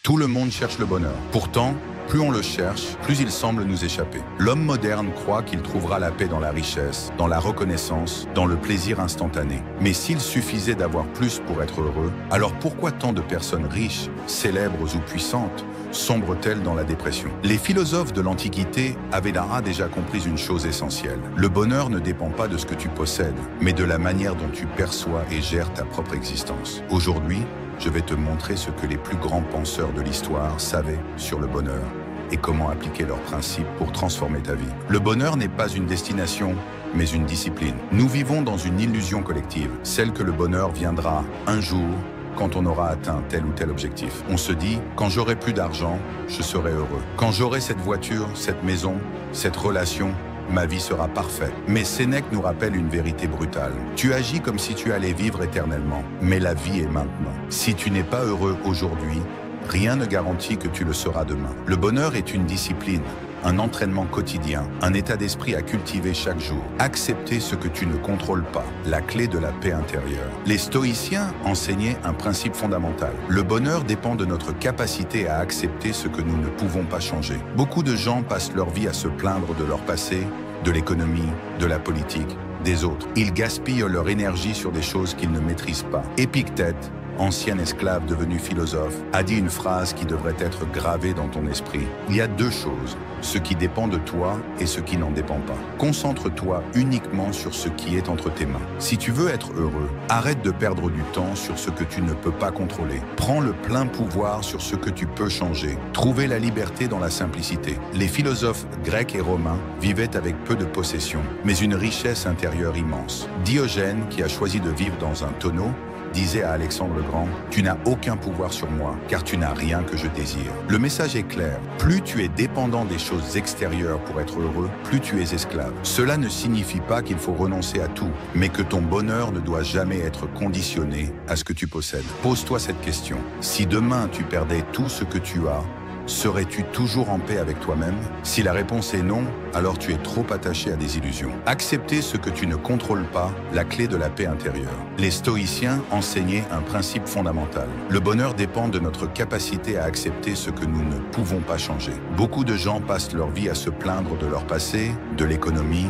Tout le monde cherche le bonheur. Pourtant, plus on le cherche, plus il semble nous échapper. L'homme moderne croit qu'il trouvera la paix dans la richesse, dans la reconnaissance, dans le plaisir instantané. Mais s'il suffisait d'avoir plus pour être heureux, alors pourquoi tant de personnes riches, célèbres ou puissantes, sombrent-elles dans la dépression? Les philosophes de l'Antiquité avaient déjà compris une chose essentielle. Le bonheur ne dépend pas de ce que tu possèdes, mais de la manière dont tu perçois et gères ta propre existence. Aujourd'hui, je vais te montrer ce que les plus grands penseurs de l'histoire savaient sur le bonheur et comment appliquer leurs principes pour transformer ta vie. Le bonheur n'est pas une destination, mais une discipline. Nous vivons dans une illusion collective, celle que le bonheur viendra un jour quand on aura atteint tel ou tel objectif. On se dit, quand j'aurai plus d'argent, je serai heureux. Quand j'aurai cette voiture, cette maison, cette relation, ma vie sera parfaite. Mais Sénèque nous rappelle une vérité brutale. Tu agis comme si tu allais vivre éternellement, mais la vie est maintenant. Si tu n'es pas heureux aujourd'hui, rien ne garantit que tu le seras demain. Le bonheur est une discipline, un entraînement quotidien, un état d'esprit à cultiver chaque jour. Accepter ce que tu ne contrôles pas, la clé de la paix intérieure. Les stoïciens enseignaient un principe fondamental. Le bonheur dépend de notre capacité à accepter ce que nous ne pouvons pas changer. Beaucoup de gens passent leur vie à se plaindre de leur passé, de l'économie, de la politique, des autres. Ils gaspillent leur énergie sur des choses qu'ils ne maîtrisent pas. Épictète, ancien esclave devenu philosophe, a dit une phrase qui devrait être gravée dans ton esprit. Il y a deux choses, ce qui dépend de toi et ce qui n'en dépend pas. Concentre-toi uniquement sur ce qui est entre tes mains. Si tu veux être heureux, arrête de perdre du temps sur ce que tu ne peux pas contrôler. Prends le plein pouvoir sur ce que tu peux changer. Trouver la liberté dans la simplicité. Les philosophes grecs et romains vivaient avec peu de possessions, mais une richesse intérieure immense. Diogène, qui a choisi de vivre dans un tonneau, disait à Alexandre le Grand, « Tu n'as aucun pouvoir sur moi, car tu n'as rien que je désire. » Le message est clair. Plus tu es dépendant des choses extérieures pour être heureux, plus tu es esclave. Cela ne signifie pas qu'il faut renoncer à tout, mais que ton bonheur ne doit jamais être conditionné à ce que tu possèdes. Pose-toi cette question. Si demain tu perdais tout ce que tu as, serais-tu toujours en paix avec toi-même? Si la réponse est non, alors tu es trop attaché à des illusions. Accepter ce que tu ne contrôles pas, la clé de la paix intérieure. Les stoïciens enseignaient un principe fondamental. Le bonheur dépend de notre capacité à accepter ce que nous ne pouvons pas changer. Beaucoup de gens passent leur vie à se plaindre de leur passé, de l'économie,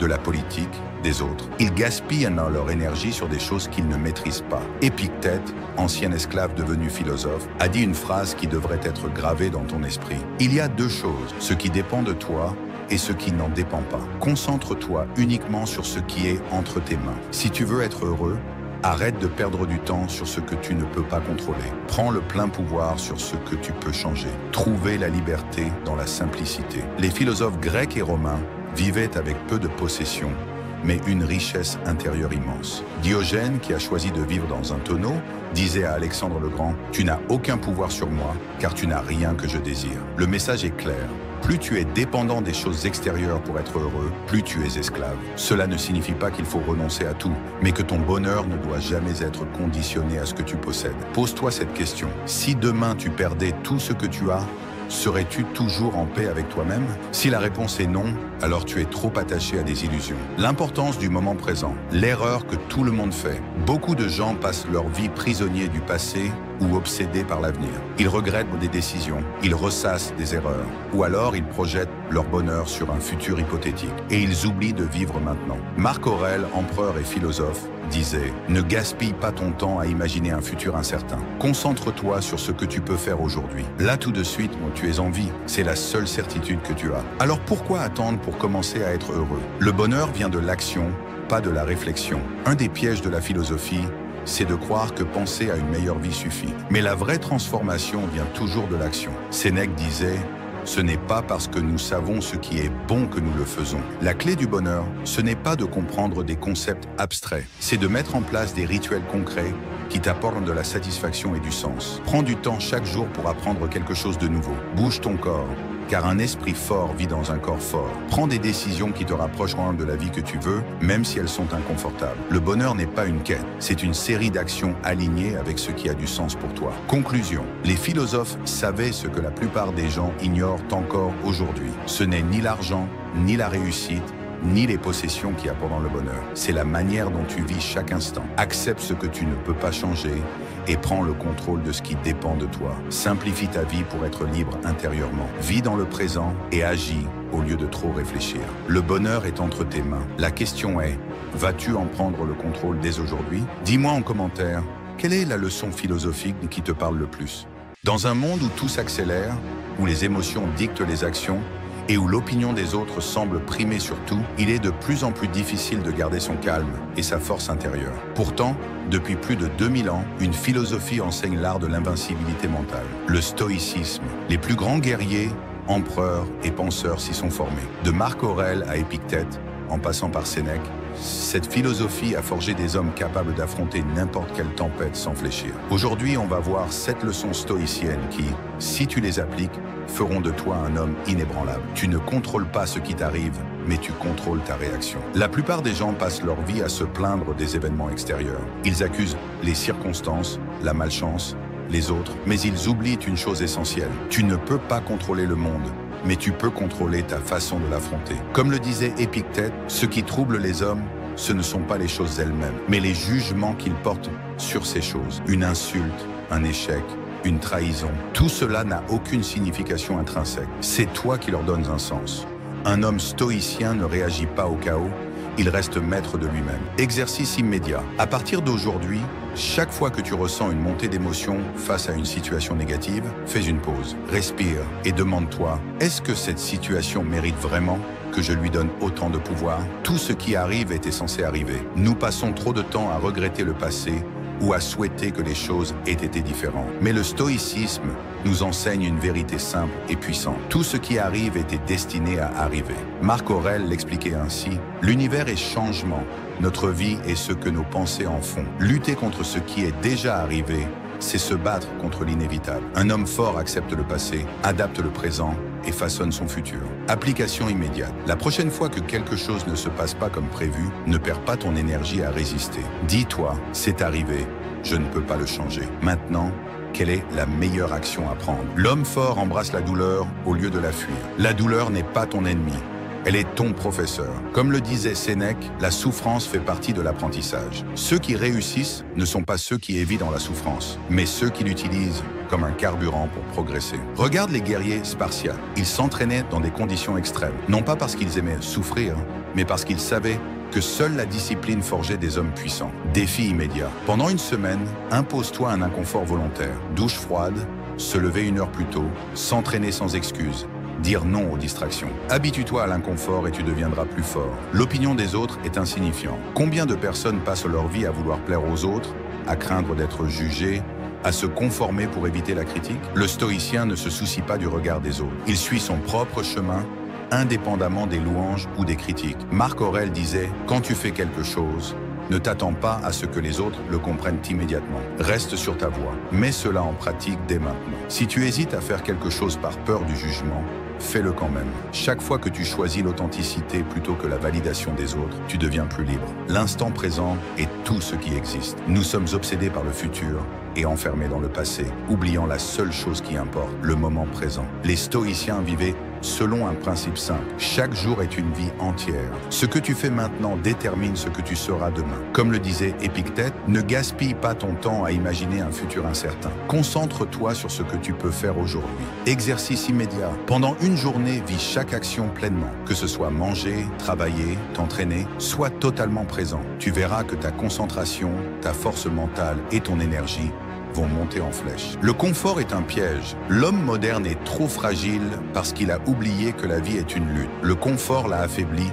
de la politique, des autres. Ils gaspillent leur énergie sur des choses qu'ils ne maîtrisent pas. Épictète, ancien esclave devenu philosophe, a dit une phrase qui devrait être gravée dans ton esprit. Il y a deux choses, ce qui dépend de toi et ce qui n'en dépend pas. Concentre-toi uniquement sur ce qui est entre tes mains. Si tu veux être heureux, arrête de perdre du temps sur ce que tu ne peux pas contrôler. Prends le plein pouvoir sur ce que tu peux changer. Trouver la liberté dans la simplicité. Les philosophes grecs et romains vivaient avec peu de possessions, mais une richesse intérieure immense. Diogène, qui a choisi de vivre dans un tonneau, disait à Alexandre le Grand, « Tu n'as aucun pouvoir sur moi, car tu n'as rien que je désire. » Le message est clair. Plus tu es dépendant des choses extérieures pour être heureux, plus tu es esclave. Cela ne signifie pas qu'il faut renoncer à tout, mais que ton bonheur ne doit jamais être conditionné à ce que tu possèdes. Pose-toi cette question. Si demain tu perdais tout ce que tu as, serais-tu toujours en paix avec toi-même? Si la réponse est non, alors tu es trop attaché à des illusions. L'importance du moment présent, l'erreur que tout le monde fait. Beaucoup de gens passent leur vie prisonniers du passé ou obsédés par l'avenir. Ils regrettent des décisions, ils ressassent des erreurs, ou alors ils projettent leur bonheur sur un futur hypothétique, et ils oublient de vivre maintenant. Marc Aurèle, empereur et philosophe, disait « Ne gaspille pas ton temps à imaginer un futur incertain. Concentre-toi sur ce que tu peux faire aujourd'hui. Là tout de suite, tu es en vie. C'est la seule certitude que tu as. Alors pourquoi attendre pour commencer à être heureux? Le bonheur vient de l'action, pas de la réflexion. Un des pièges de la philosophie, c'est de croire que penser à une meilleure vie suffit. Mais la vraie transformation vient toujours de l'action. Sénèque disait « Ce n'est pas parce que nous savons ce qui est bon que nous le faisons. » La clé du bonheur, ce n'est pas de comprendre des concepts abstraits. C'est de mettre en place des rituels concrets qui t'apportent de la satisfaction et du sens. Prends du temps chaque jour pour apprendre quelque chose de nouveau. Bouge ton corps, car un esprit fort vit dans un corps fort. Prends des décisions qui te rapprocheront de la vie que tu veux, même si elles sont inconfortables. Le bonheur n'est pas une quête, c'est une série d'actions alignées avec ce qui a du sens pour toi. Conclusion. Les philosophes savaient ce que la plupart des gens ignorent encore aujourd'hui. Ce n'est ni l'argent, ni la réussite, ni les possessions qui apportent le bonheur. C'est la manière dont tu vis chaque instant. Accepte ce que tu ne peux pas changer et prends le contrôle de ce qui dépend de toi. Simplifie ta vie pour être libre intérieurement. Vis dans le présent et agis au lieu de trop réfléchir. Le bonheur est entre tes mains. La question est, vas-tu en prendre le contrôle dès aujourd'hui? Dis-moi en commentaire, quelle est la leçon philosophique qui te parle le plus? Dans un monde où tout s'accélère, où les émotions dictent les actions, et où l'opinion des autres semble primer sur tout, il est de plus en plus difficile de garder son calme et sa force intérieure. Pourtant, depuis plus de 2000 ans, une philosophie enseigne l'art de l'invincibilité mentale, le stoïcisme. Les plus grands guerriers, empereurs et penseurs s'y sont formés. De Marc Aurèle à Épictète, en passant par Sénèque, cette philosophie a forgé des hommes capables d'affronter n'importe quelle tempête sans fléchir. Aujourd'hui, on va voir 7 leçons stoïciennes qui, si tu les appliques, feront de toi un homme inébranlable. Tu ne contrôles pas ce qui t'arrive, mais tu contrôles ta réaction. La plupart des gens passent leur vie à se plaindre des événements extérieurs. Ils accusent les circonstances, la malchance, les autres, mais ils oublient une chose essentielle. Tu ne peux pas contrôler le monde, mais tu peux contrôler ta façon de l'affronter. Comme le disait Épictète, ce qui trouble les hommes, ce ne sont pas les choses elles-mêmes, mais les jugements qu'ils portent sur ces choses. Une insulte, un échec, une trahison, tout cela n'a aucune signification intrinsèque. C'est toi qui leur donnes un sens. Un homme stoïcien ne réagit pas au chaos, il reste maître de lui-même. Exercice immédiat. À partir d'aujourd'hui, chaque fois que tu ressens une montée d'émotion face à une situation négative, fais une pause, respire et demande-toi, est-ce que cette situation mérite vraiment que je lui donne autant de pouvoir? Tout ce qui arrive était censé arriver. Nous passons trop de temps à regretter le passé ou à souhaiter que les choses aient été différentes. Mais le stoïcisme nous enseigne une vérité simple et puissante. Tout ce qui arrive était destiné à arriver. Marc Aurèle l'expliquait ainsi, « L'univers est changement, notre vie est ce que nos pensées en font. Lutter contre ce qui est déjà arrivé, c'est se battre contre l'inévitable. Un homme fort accepte le passé, adapte le présent et façonne son futur. » Application immédiate. La prochaine fois que quelque chose ne se passe pas comme prévu, ne perds pas ton énergie à résister. Dis-toi, c'est arrivé, je ne peux pas le changer. Maintenant, quelle est la meilleure action à prendre? L'homme fort embrasse la douleur au lieu de la fuir. La douleur n'est pas ton ennemi. Elle est ton professeur. Comme le disait Sénèque, la souffrance fait partie de l'apprentissage. Ceux qui réussissent ne sont pas ceux qui évitent dans la souffrance, mais ceux qui l'utilisent comme un carburant pour progresser. Regarde les guerriers spartiates. Ils s'entraînaient dans des conditions extrêmes, non pas parce qu'ils aimaient souffrir, mais parce qu'ils savaient que seule la discipline forgeait des hommes puissants. Défi immédiat. Pendant une semaine, impose-toi un inconfort volontaire. Douche froide, se lever 1 heure plus tôt, s'entraîner sans excuse. Dire non aux distractions. Habitue-toi à l'inconfort et tu deviendras plus fort. L'opinion des autres est insignifiante. Combien de personnes passent leur vie à vouloir plaire aux autres, à craindre d'être jugées, à se conformer pour éviter la critique? Le stoïcien ne se soucie pas du regard des autres. Il suit son propre chemin, indépendamment des louanges ou des critiques. Marc Aurèle disait « Quand tu fais quelque chose, ne t'attends pas à ce que les autres le comprennent immédiatement. Reste sur ta voie. Mets cela en pratique dès maintenant. Si tu hésites à faire quelque chose par peur du jugement, fais-le quand même. Chaque fois que tu choisis l'authenticité plutôt que la validation des autres, tu deviens plus libre. L'instant présent est tout ce qui existe. Nous sommes obsédés par le futur et enfermés dans le passé, oubliant la seule chose qui importe, le moment présent. Les stoïciens vivaient selon un principe simple. Chaque jour est une vie entière. Ce que tu fais maintenant détermine ce que tu seras demain. Comme le disait Épictète, ne gaspille pas ton temps à imaginer un futur incertain. Concentre-toi sur ce que tu peux faire aujourd'hui. Exercice immédiat. Pendant une journée, vis chaque action pleinement. Que ce soit manger, travailler, t'entraîner, sois totalement présent. Tu verras que ta concentration, ta force mentale et ton énergie vont monter en flèche. Le confort est un piège. L'homme moderne est trop fragile parce qu'il a oublié que la vie est une lutte. Le confort l'a affaibli,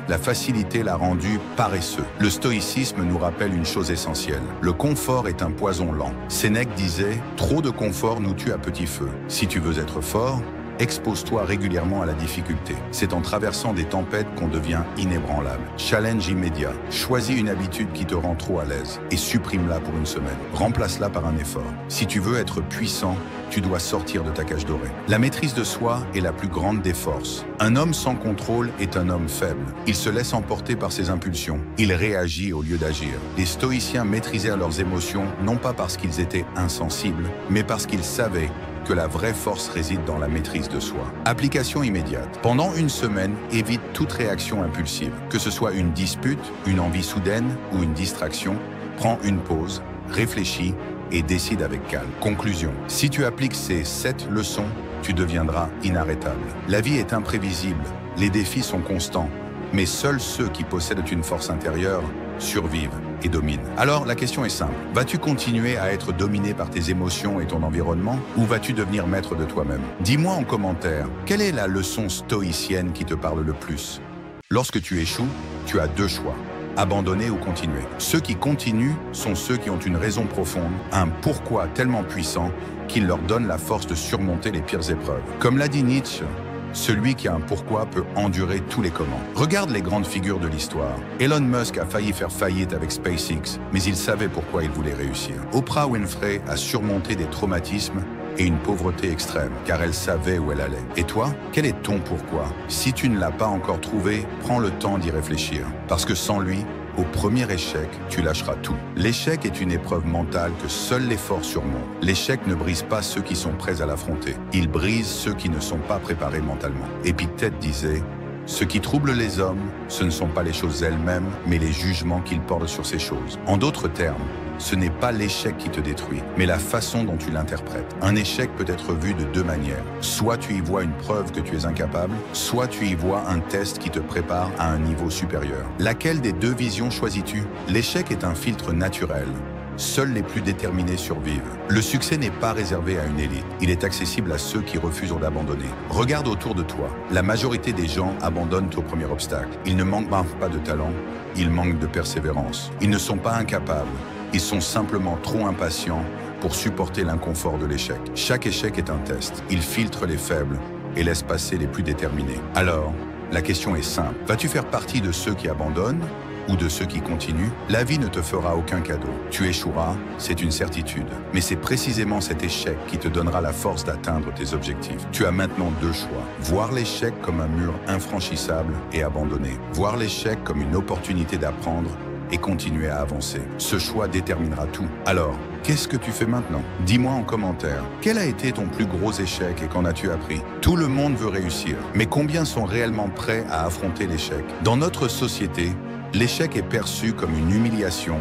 la facilité l'a rendu paresseux. Le stoïcisme nous rappelle une chose essentielle. Le confort est un poison lent. Sénèque disait « Trop de confort nous tue à petit feu. Si tu veux être fort, expose-toi régulièrement à la difficulté. C'est en traversant des tempêtes qu'on devient inébranlable. Challenge immédiat. Choisis une habitude qui te rend trop à l'aise et supprime-la pour une semaine. Remplace-la par un effort. Si tu veux être puissant, tu dois sortir de ta cage dorée. La maîtrise de soi est la plus grande des forces. Un homme sans contrôle est un homme faible. Il se laisse emporter par ses impulsions. Il réagit au lieu d'agir. Les stoïciens maîtrisaient leurs émotions non pas parce qu'ils étaient insensibles, mais parce qu'ils savaient que la vraie force réside dans la maîtrise de soi. Application immédiate. Pendant une semaine, évite toute réaction impulsive. Que ce soit une dispute, une envie soudaine ou une distraction, prends une pause, réfléchis et décide avec calme. Conclusion. Si tu appliques ces 7 leçons, tu deviendras inarrêtable. La vie est imprévisible, les défis sont constants, mais seuls ceux qui possèdent une force intérieure survivent et dominent. Alors la question est simple, vas-tu continuer à être dominé par tes émotions et ton environnement ou vas-tu devenir maître de toi-même? Dis-moi en commentaire, quelle est la leçon stoïcienne qui te parle le plus? Lorsque tu échoues, tu as 2 choix. Abandonner ou continuer. Ceux qui continuent sont ceux qui ont une raison profonde, un pourquoi tellement puissant qu'il leur donne la force de surmonter les pires épreuves. Comme l'a dit Nietzsche, celui qui a un pourquoi peut endurer tous les comment. Regarde les grandes figures de l'histoire. Elon Musk a failli faire faillite avec SpaceX, mais il savait pourquoi il voulait réussir. Oprah Winfrey a surmonté des traumatismes et une pauvreté extrême, car elle savait où elle allait. Et toi, quel est ton pourquoi? Si tu ne l'as pas encore trouvé, prends le temps d'y réfléchir. Parce que sans lui, au premier échec, tu lâcheras tout. L'échec est une épreuve mentale que seul l'effort surmonte. L'échec ne brise pas ceux qui sont prêts à l'affronter. Il brise ceux qui ne sont pas préparés mentalement. Épictète disait: ce qui trouble les hommes, ce ne sont pas les choses elles-mêmes, mais les jugements qu'ils portent sur ces choses. En d'autres termes, ce n'est pas l'échec qui te détruit, mais la façon dont tu l'interprètes. Un échec peut être vu de 2 manières. Soit tu y vois une preuve que tu es incapable, soit tu y vois un test qui te prépare à un niveau supérieur. Laquelle des 2 visions choisis-tu? L'échec est un filtre naturel. Seuls les plus déterminés survivent. Le succès n'est pas réservé à une élite. Il est accessible à ceux qui refusent d'abandonner. Regarde autour de toi. La majorité des gens abandonnent au premier obstacle. Ils ne manquent pas de talent, ils manquent de persévérance. Ils ne sont pas incapables. Ils sont simplement trop impatients pour supporter l'inconfort de l'échec. Chaque échec est un test. Il filtre les faibles et laisse passer les plus déterminés. Alors, la question est simple. Vas-tu faire partie de ceux qui abandonnent ou de ceux qui continuent? La vie ne te fera aucun cadeau. Tu échoueras, c'est une certitude. Mais c'est précisément cet échec qui te donnera la force d'atteindre tes objectifs. Tu as maintenant 2 choix. Voir l'échec comme un mur infranchissable et abandonner. Voir l'échec comme une opportunité d'apprendre et continuer à avancer. Ce choix déterminera tout. Alors, qu'est-ce que tu fais maintenant? Dis-moi en commentaire. Quel a été ton plus gros échec et qu'en as-tu appris? Tout le monde veut réussir, mais combien sont réellement prêts à affronter l'échec? Dans notre société, l'échec est perçu comme une humiliation,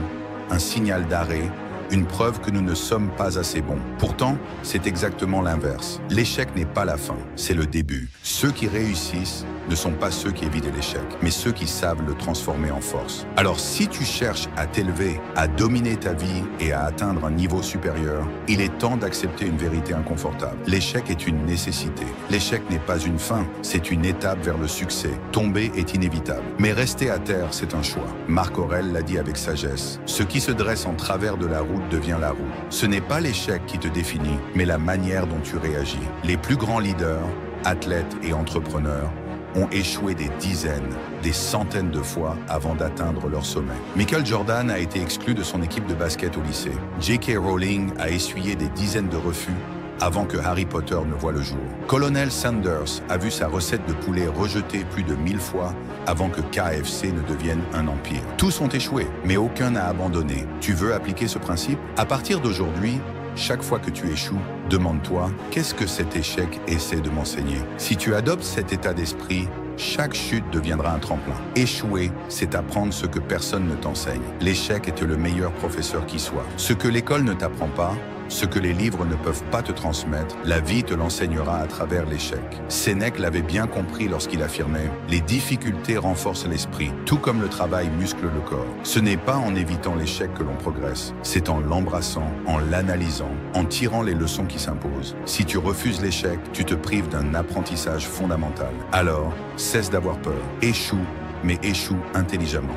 un signal d'arrêt, une preuve que nous ne sommes pas assez bons. Pourtant, c'est exactement l'inverse. L'échec n'est pas la fin, c'est le début. Ceux qui réussissent ne sont pas ceux qui évitent l'échec, mais ceux qui savent le transformer en force. Alors si tu cherches à t'élever, à dominer ta vie et à atteindre un niveau supérieur, il est temps d'accepter une vérité inconfortable. L'échec est une nécessité. L'échec n'est pas une fin, c'est une étape vers le succès. Tomber est inévitable. Mais rester à terre, c'est un choix. Marc Aurèle l'a dit avec sagesse. Ce qui se dresse en travers de la route devient la roue. Ce n'est pas l'échec qui te définit, mais la manière dont tu réagis. Les plus grands leaders, athlètes et entrepreneurs ont échoué des dizaines, des centaines de fois avant d'atteindre leur sommet. Michael Jordan a été exclu de son équipe de basket au lycée. J.K. Rowling a essuyé des dizaines de refus avant que Harry Potter ne voie le jour. Colonel Sanders a vu sa recette de poulet rejetée plus de 1000 fois avant que KFC ne devienne un empire. Tous ont échoué, mais aucun n'a abandonné. Tu veux appliquer ce principe? À partir d'aujourd'hui, chaque fois que tu échoues, demande-toi qu'est-ce que cet échec essaie de m'enseigner. Si tu adoptes cet état d'esprit, chaque chute deviendra un tremplin. Échouer, c'est apprendre ce que personne ne t'enseigne. L'échec est le meilleur professeur qui soit. Ce que l'école ne t'apprend pas, ce que les livres ne peuvent pas te transmettre, la vie te l'enseignera à travers l'échec. Sénèque l'avait bien compris lorsqu'il affirmait « Les difficultés renforcent l'esprit, tout comme le travail muscle le corps. Ce n'est pas en évitant l'échec que l'on progresse, c'est en l'embrassant, en l'analysant, en tirant les leçons qui s'imposent. Si tu refuses l'échec, tu te prives d'un apprentissage fondamental. Alors, cesse d'avoir peur, échoue, mais échoue intelligemment.